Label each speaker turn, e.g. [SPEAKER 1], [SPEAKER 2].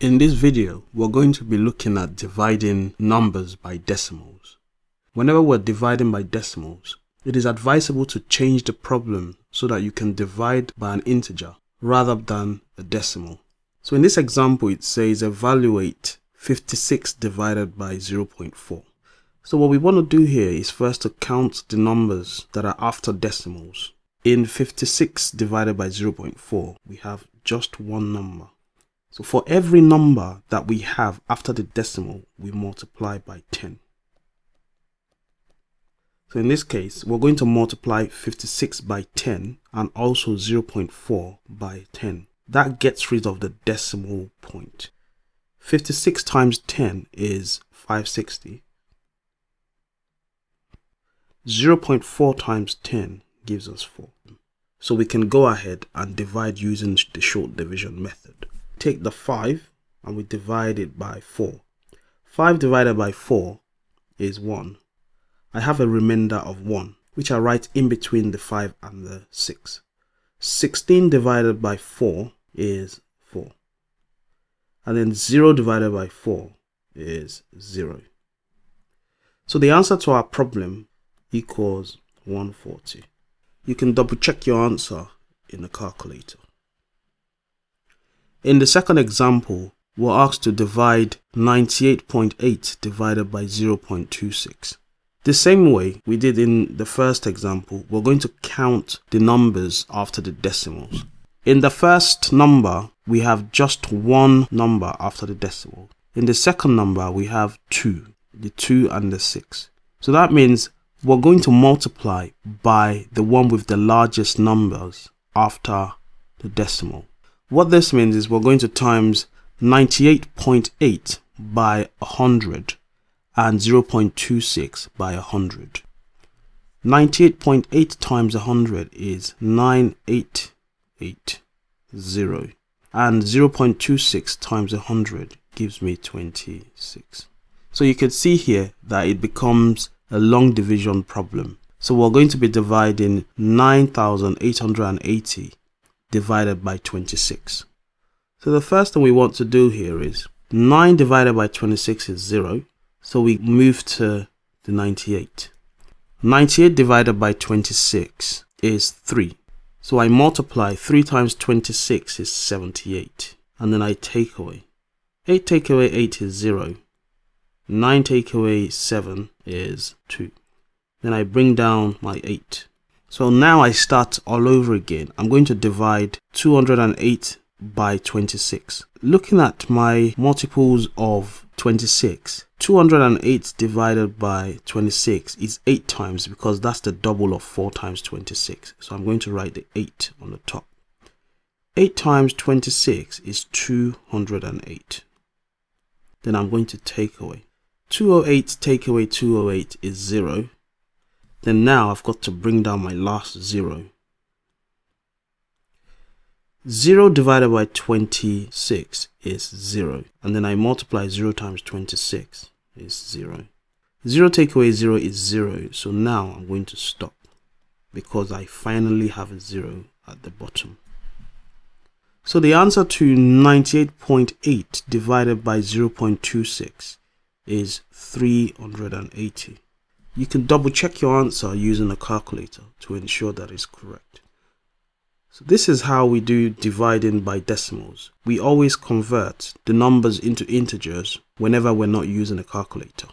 [SPEAKER 1] In this video, we're going to be looking at dividing numbers by decimals. Whenever we're dividing by decimals, it is advisable to change the problem so that you can divide by an integer rather than a decimal. So in this example, it says evaluate 56 divided by 0.4. So what we want to do here is first to count the numbers that are after decimals. In 56 divided by 0.4, we have just one number. So for every number that we have after the decimal, we multiply by 10. So in this case, we're going to multiply 56 by 10 and also 0.4 by 10. That gets rid of the decimal point. 56 times 10 is 560. 0.4 times 10 gives us 4. So we can go ahead and divide using the short division method. Take the 5 and we divide it by 4. 5 divided by 4 is 1. I have a remainder of 1, which I write in between the 5 and the 6. 16 divided by 4 is 4. And then 0 divided by 4 is 0. So the answer to our problem equals 140. You can double check your answer in the calculator. In the second example, we're asked to divide 98.8 divided by 0.26. The same way we did in the first example, we're going to count the numbers after the decimals. In the first number, we have just one number after the decimal. In the second number, we have 2, the 2 and the 6. So that means we're going to multiply by the one with the largest numbers after the decimal. What this means is we're going to times 98.8 by 100 and 0.26 by 100. 98.8 times 100 is 9880, and 0.26 times 100 gives me 26. So you can see here that it becomes a long division problem. So we're going to be dividing 9,880 divided by 26. So the first thing we want to do here is 9 divided by 26 is 0. So we move to the 98. 98 divided by 26 is 3. So I multiply 3 times 26 is 78. And then I take away. 8 take away 8 is 0. 9 take away 7 is 2. Then I bring down my 8. So now I start all over again. I'm going to divide 208 by 26. Looking at my multiples of 26, 208 divided by 26 is 8 times because that's the double of 4 times 26. So I'm going to write the 8 on the top. 8 times 26 is 208. Then I'm going to take away. 208 take away 208 is 0. Then now I've got to bring down my last 0. 0 divided by 26 is 0. And then I multiply 0 times 26 is 0. 0 take away 0 is 0. So now I'm going to stop because I finally have a 0 at the bottom. So the answer to 98.8 divided by 0.26 is 380. You can double check your answer using a calculator to ensure that it's correct. So this is how we do dividing by decimals. We always convert the numbers into integers whenever we're not using a calculator.